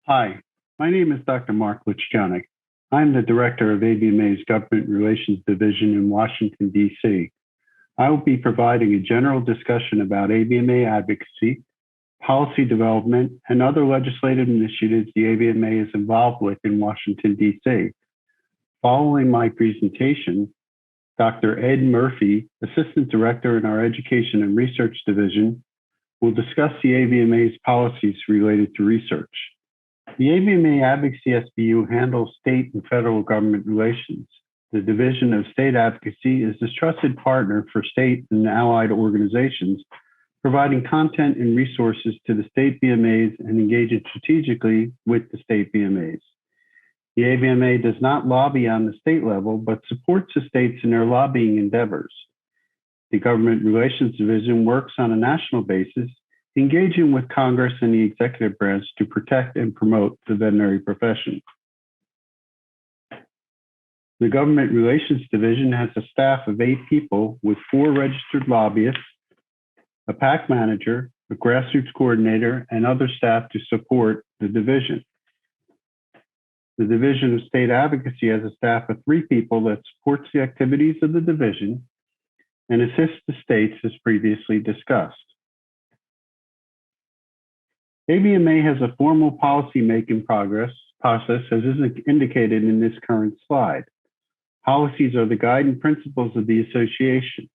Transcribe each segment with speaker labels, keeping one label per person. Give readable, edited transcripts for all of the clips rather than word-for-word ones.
Speaker 1: Hi, my name is Dr. Mark Lutschaunig. I'm the Director of AVMA's Government Relations Division in Washington, D.C. I will be providing a general discussion about AVMA advocacy, policy development, and other legislative initiatives the AVMA is involved with in Washington, D.C. Following my presentation, Dr. Ed Murphy, Assistant Director in our Education and Research Division, will discuss the AVMA's policies related to research. The AVMA Advocacy SBU handles state and federal government relations. The Division of State Advocacy is the trusted partner for state and allied organizations, providing content and resources to the state BMAs and engaging strategically with the state BMAs. The AVMA does not lobby on the state level, but supports the states in their lobbying endeavors. The Government Relations Division works on a national basis, engaging with Congress and the executive branch to protect and promote the veterinary profession. The Government Relations Division has a staff of 8 people with 4 registered lobbyists, a PAC manager, a grassroots coordinator, and other staff to support the division. The Division of State Advocacy has a staff of 3 people that supports the activities of the division and assists the states as previously discussed. AVMA has a formal policy-making process as is indicated in this current slide. Policies are the guiding principles of the association.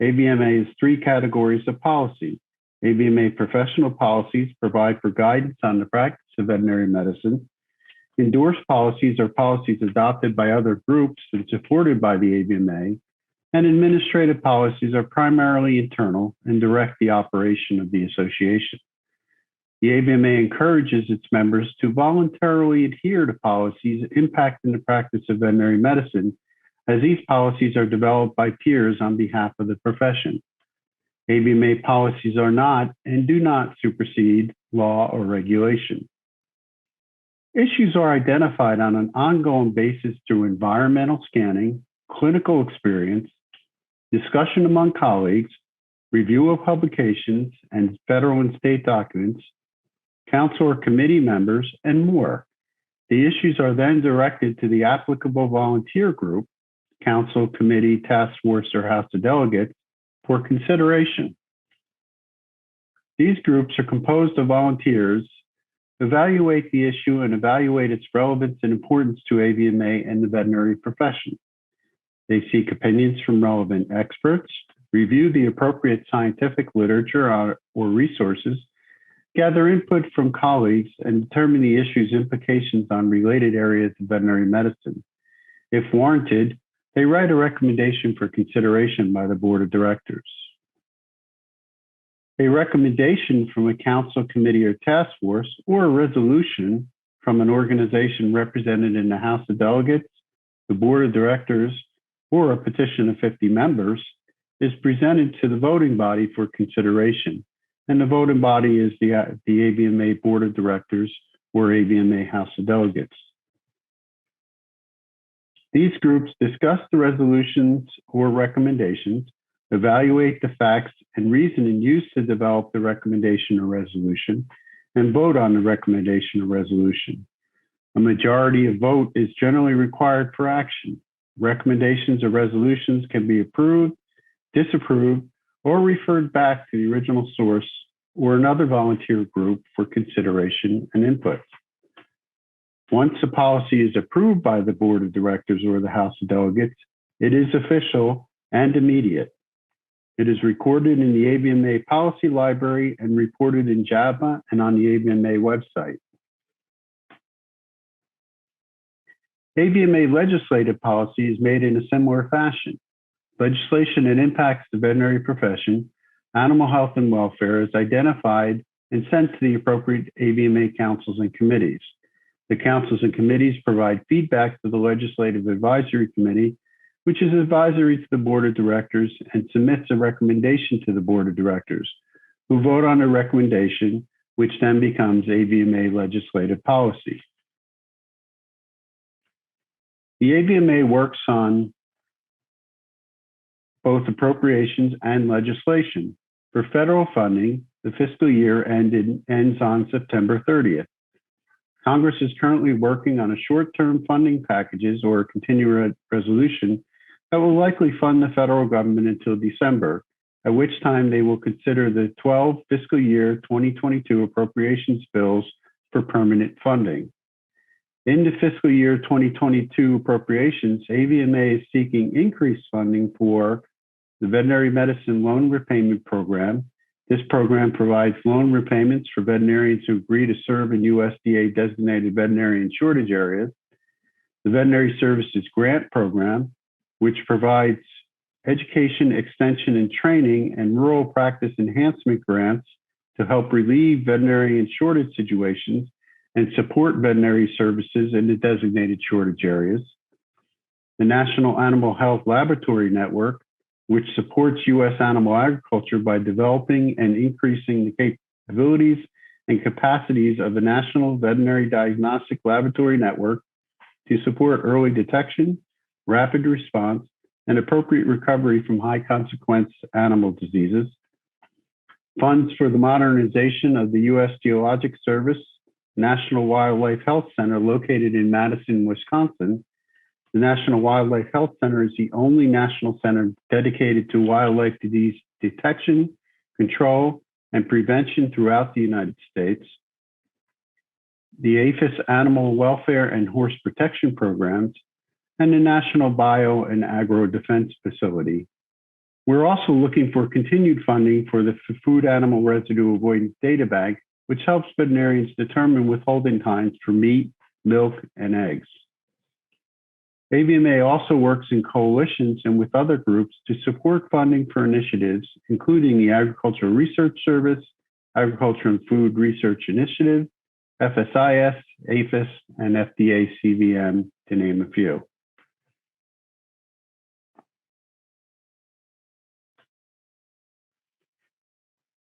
Speaker 1: AVMA has 3 categories of policy. AVMA professional policies provide for guidance on the practice of veterinary medicine. Endorsed policies are policies adopted by other groups and supported by the AVMA. And administrative policies are primarily internal and direct the operation of the association. The AVMA encourages its members to voluntarily adhere to policies impacting the practice of veterinary medicine, as these policies are developed by peers on behalf of the profession. AVMA policies are not and do not supersede law or regulation. Issues are identified on an ongoing basis through environmental scanning, clinical experience, discussion among colleagues, review of publications and federal and state documents, council or committee members, and more. The issues are then directed to the applicable volunteer group, council, committee, task force, or House of Delegates, for consideration. These groups are composed of volunteers, evaluate the issue, and evaluate its relevance and importance to AVMA and the veterinary profession. They seek opinions from relevant experts, review the appropriate scientific literature or resources, gather input from colleagues, and determine the issue's implications on related areas of veterinary medicine. If warranted, they write a recommendation for consideration by the board of directors. A recommendation from a council, committee, or task force, or a resolution from an organization represented in the House of Delegates, the board of directors, or a petition of 50 members, is presented to the voting body for consideration. And the voting body is the AVMA Board of Directors or AVMA House of Delegates. These groups discuss the resolutions or recommendations, evaluate the facts and reasoning used to develop the recommendation or resolution, and vote on the recommendation or resolution. A majority of vote is generally required for action. Recommendations or resolutions can be approved, disapproved, or referred back to the original source or another volunteer group for consideration and input. Once a policy is approved by the board of directors or the House of Delegates, it is official and immediate. It is recorded in the AVMA Policy Library and reported in JAVMA and on the AVMA website. AVMA legislative policy is made in a similar fashion. Legislation that impacts the veterinary profession, animal health and welfare is identified and sent to the appropriate AVMA councils and committees. The councils and committees provide feedback to the Legislative Advisory Committee, which is advisory to the Board of Directors and submits a recommendation to the Board of Directors, who vote on a recommendation, which then becomes AVMA legislative policy. The AVMA works on both appropriations and legislation. For federal funding, the fiscal year ends on September 30th. Congress is currently working on a short-term funding packages or a continuing resolution that will likely fund the federal government until December, at which time they will consider the 12 fiscal year 2022 appropriations bills for permanent funding. In the fiscal year 2022 appropriations, AVMA is seeking increased funding for the Veterinary Medicine Loan Repayment Program. This program provides loan repayments for veterinarians who agree to serve in USDA designated veterinarian shortage areas. The Veterinary Services Grant Program, which provides education, extension, and training and rural practice enhancement grants to help relieve veterinarian shortage situations and support veterinary services in the designated shortage areas. The National Animal Health Laboratory Network, which supports U.S. animal agriculture by developing and increasing the capabilities and capacities of the National Veterinary Diagnostic Laboratory Network to support early detection, rapid response, and appropriate recovery from high consequence animal diseases. Funds for the modernization of the U.S. Geologic Service National Wildlife Health Center located in Madison, Wisconsin. The National Wildlife Health Center is the only national center dedicated to wildlife disease detection, control, and prevention throughout the United States. The APHIS Animal Welfare and Horse Protection Programs, and the National Bio and Agro Defense Facility. We're also looking for continued funding for the Food Animal Residue Avoidance Data Bank, which helps veterinarians determine withholding times for meat, milk, and eggs. AVMA also works in coalitions and with other groups to support funding for initiatives, including the Agricultural Research Service, Agriculture and Food Research Initiative, FSIS, APHIS, and FDA CVM, to name a few.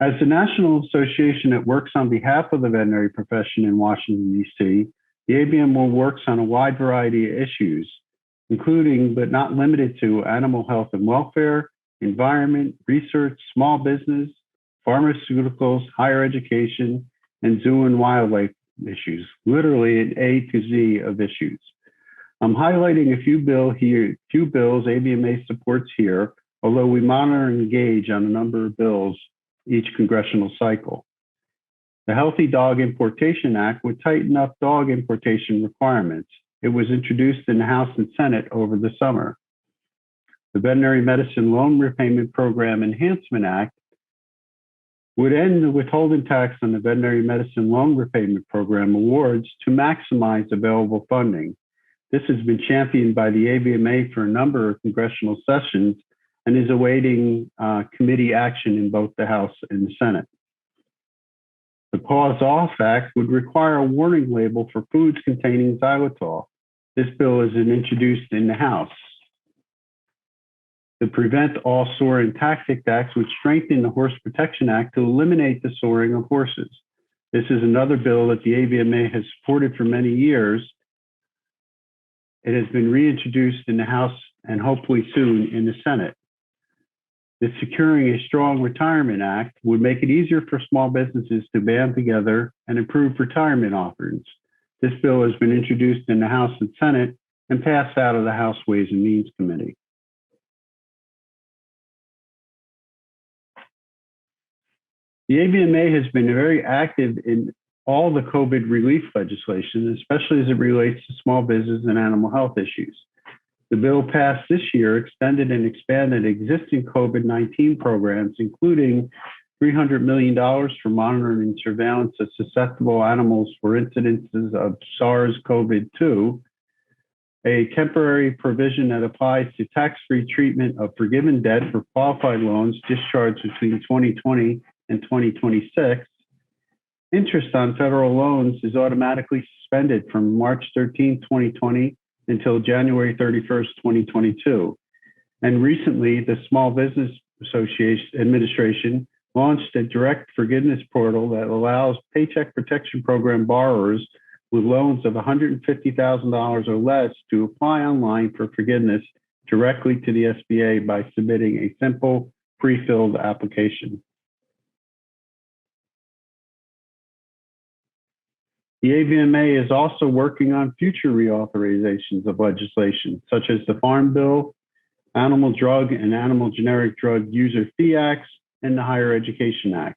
Speaker 1: As the national association that works on behalf of the veterinary profession in Washington, D.C., the AVM works on a wide variety of issues, including but not limited to animal health and welfare, environment, research, small business, pharmaceuticals, higher education, and zoo and wildlife issues, literally an A to Z of issues. I'm highlighting a few bills AVMA supports here, although we monitor and engage on a number of bills each congressional cycle. The Healthy Dog Importation Act would tighten up dog importation requirements. It was introduced in the House and Senate over the summer. The Veterinary Medicine Loan Repayment Program Enhancement Act would end the withholding tax on the Veterinary Medicine Loan Repayment Program awards to maximize available funding. This has been championed by the AVMA for a number of congressional sessions and is awaiting committee action in both the House and the Senate. The Paws Off Act would require a warning label for foods containing xylitol. This bill is introduced in the House. The Prevent All Soring Tactics Act would strengthen the Horse Protection Act to eliminate the soring of horses. This is another bill that the AVMA has supported for many years. It has been reintroduced in the House and hopefully soon in the Senate. The Securing a Strong Retirement Act would make it easier for small businesses to band together and improve retirement offerings. This bill has been introduced in the House and Senate and passed out of the House Ways and Means Committee. The AVMA has been very active in all the COVID relief legislation, especially as it relates to small business and animal health issues. The bill passed this year extended and expanded existing COVID-19 programs, including $300 million for monitoring and surveillance of susceptible animals for incidences of SARS-CoV-2, a temporary provision that applies to tax-free treatment of forgiven debt for qualified loans discharged between 2020 and 2026. Interest on federal loans is automatically suspended from March 13, 2020 until January 31st, 2022. And recently, the Small Business Administration launched a direct forgiveness portal that allows Paycheck Protection Program borrowers with loans of $150,000 or less to apply online for forgiveness directly to the SBA by submitting a simple pre-filled application. The AVMA is also working on future reauthorizations of legislation, such as the Farm Bill, Animal Drug and Animal Generic Drug User Fee Acts, and the Higher Education Act.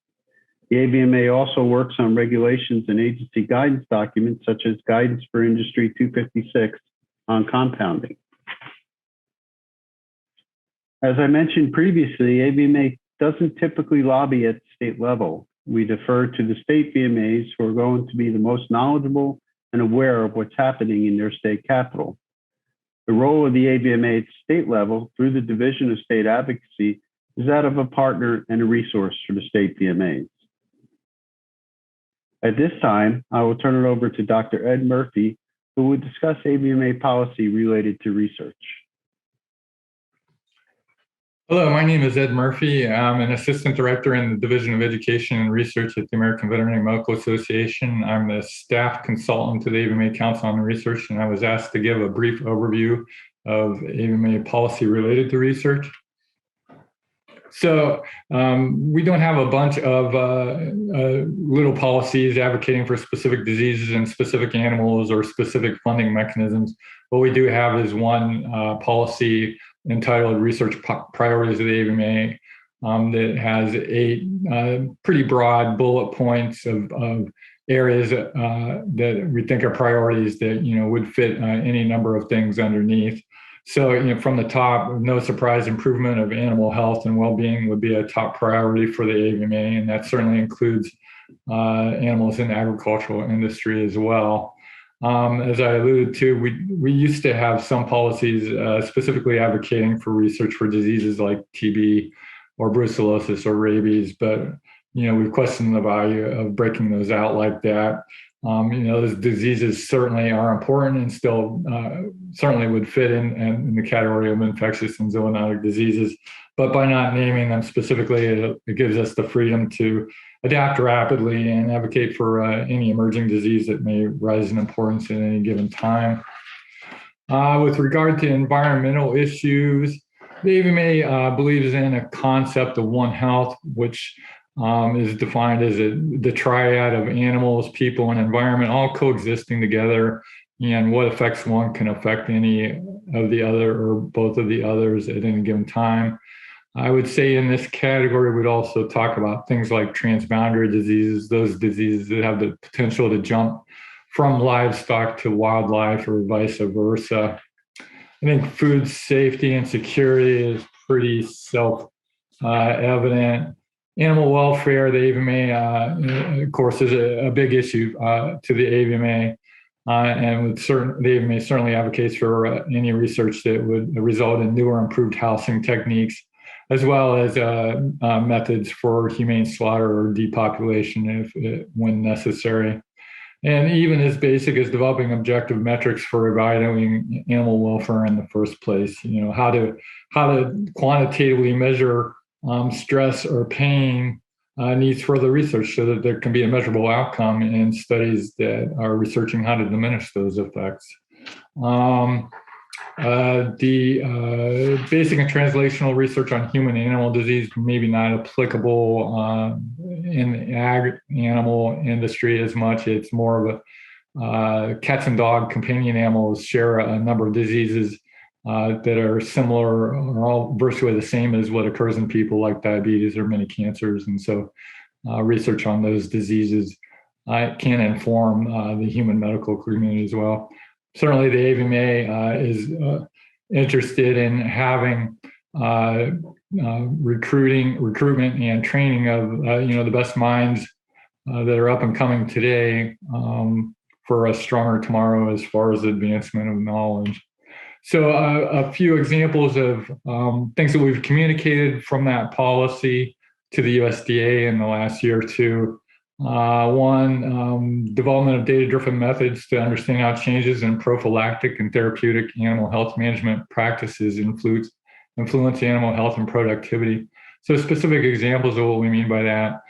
Speaker 1: The AVMA also works on regulations and agency guidance documents, such as Guidance for Industry 256 on compounding. As I mentioned previously, AVMA doesn't typically lobby at the state level. We defer to the state VMAs, who are going to be the most knowledgeable and aware of what's happening in their state capital. The role of the AVMA at the state level, through the Division of State Advocacy, is that of a partner and a resource for the state VMAs. At this time, I will turn it over to Dr. Ed Murphy, who will discuss AVMA policy related to research.
Speaker 2: Hello, my name is Ed Murphy. I'm an assistant director in the Division of Education and Research at the American Veterinary Medical Association. I'm the staff consultant to the AVMA Council on Research, and I was asked to give a brief overview of AVMA policy related to research. So we don't have a bunch of little policies advocating for specific diseases and specific animals or specific funding mechanisms. What we do have is one policy entitled Research Priorities of the AVMA that has 8 pretty broad bullet points of areas that we think are priorities that would fit any number of things underneath. So from the top, no surprise, improvement of animal health and well-being would be a top priority for the AVMA, and that certainly includes animals in the agricultural industry as well. As I alluded to, we used to have some policies specifically advocating for research for diseases like TB or brucellosis or rabies, but we've questioned the value of breaking those out like that. Those diseases certainly are important and still certainly would fit in the category of infectious and zoonotic diseases, but by not naming them specifically, it gives us the freedom to adapt rapidly and advocate for any emerging disease that may rise in importance at any given time. With regard to environmental issues, the AVMA believes in a concept of One Health, which is defined as the triad of animals, people, and environment all coexisting together, and what affects one can affect any of the other or both of the others at any given time. I would say in this category, we'd also talk about things like transboundary diseases, those diseases that have the potential to jump from livestock to wildlife or vice versa. I think food safety and security is pretty self-evident. Animal welfare, the AVMA, of course, is a big issue to the AVMA, and the AVMA certainly advocates for any research that would result in newer, improved housing techniques, as well as methods for humane slaughter or depopulation when necessary. And even as basic as developing objective metrics for evaluating animal welfare in the first place, how to quantitatively measure stress or pain needs further research so that there can be a measurable outcome in studies that are researching how to diminish those effects. The basic and translational research on human animal disease maybe not applicable in the ag animal industry as much. It's more of a cats and dog companion animals share a number of diseases that are similar or all virtually the same as what occurs in people, like diabetes or many cancers. And so research on those diseases can inform the human medical community as well. Certainly the AVMA is interested in having recruitment and training of the best minds that are up and coming today for a stronger tomorrow as far as advancement of knowledge. So a few examples of things that we've communicated from that policy to the USDA in the last year or two. One, development of data-driven methods to understand how changes in prophylactic and therapeutic animal health management practices influence animal health and productivity. So specific examples of what we mean by that.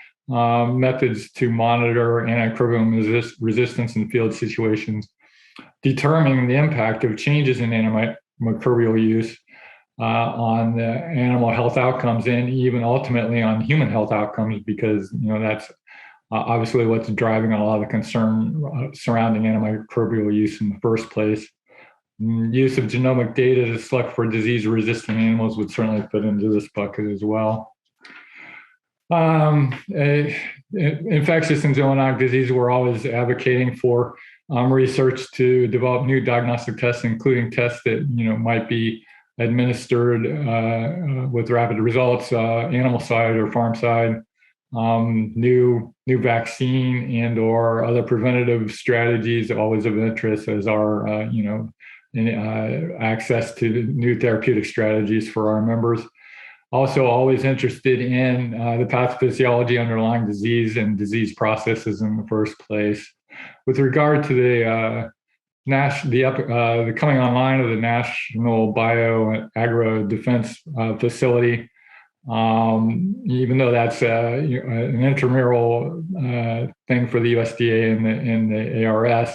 Speaker 2: Methods to monitor antimicrobial resistance in field situations, determining the impact of changes in antimicrobial use on the animal health outcomes and even ultimately on human health outcomes, because that's obviously what's driving a lot of the concern surrounding antimicrobial use in the first place. Use of genomic data to select for disease-resistant animals would certainly fit into this bucket as well. Infectious and zoonotic disease, we're always advocating for research to develop new diagnostic tests, including tests that might be administered with rapid results, animal side or farm side. New vaccine and or other preventative strategies always of interest, as are access to new therapeutic strategies for our members. Also always interested in the pathophysiology underlying disease and disease processes in the first place. With regard to the coming online of the National Bio-Agro Defense Facility, even though that's an intramural thing for the USDA and the ARS,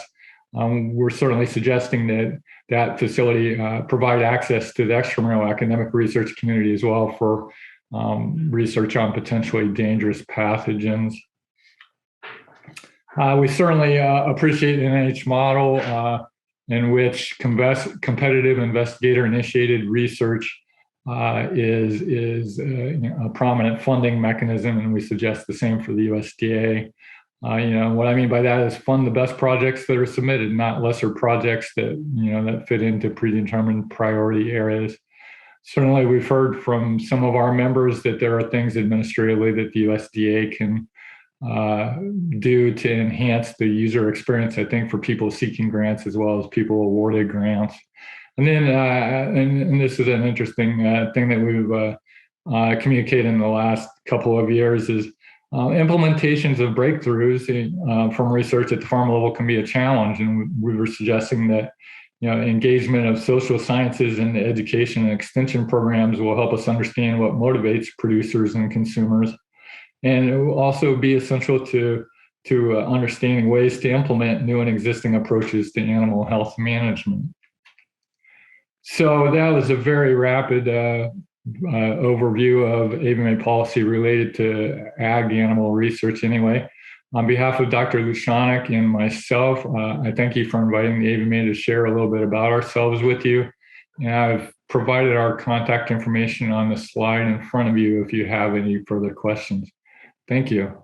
Speaker 2: we're certainly suggesting that facility provide access to the extramural academic research community as well for research on potentially dangerous pathogens. We certainly appreciate the NIH model in which competitive investigator-initiated research is a prominent funding mechanism, and we suggest the same for the USDA. What I mean by that is fund the best projects that are submitted, not lesser projects that that fit into predetermined priority areas. Certainly, we've heard from some of our members that there are things administratively that the USDA can do to enhance the user experience, I think, for people seeking grants as well as people awarded grants. And then, and this is an interesting thing that we've communicated in the last couple of years is implementations of breakthroughs from research at the farm level can be a challenge. And we were suggesting that engagement of social sciences in the education and extension programs will help us understand what motivates producers and consumers. And it will also be essential to understanding ways to implement new and existing approaches to animal health management. So that was a very rapid overview of AVMA policy related to ag animal research anyway. On behalf of Dr. Lutschaunig and myself, I thank you for inviting the AVMA to share a little bit about ourselves with you. And I've provided our contact information on the slide in front of you if you have any further questions. Thank you.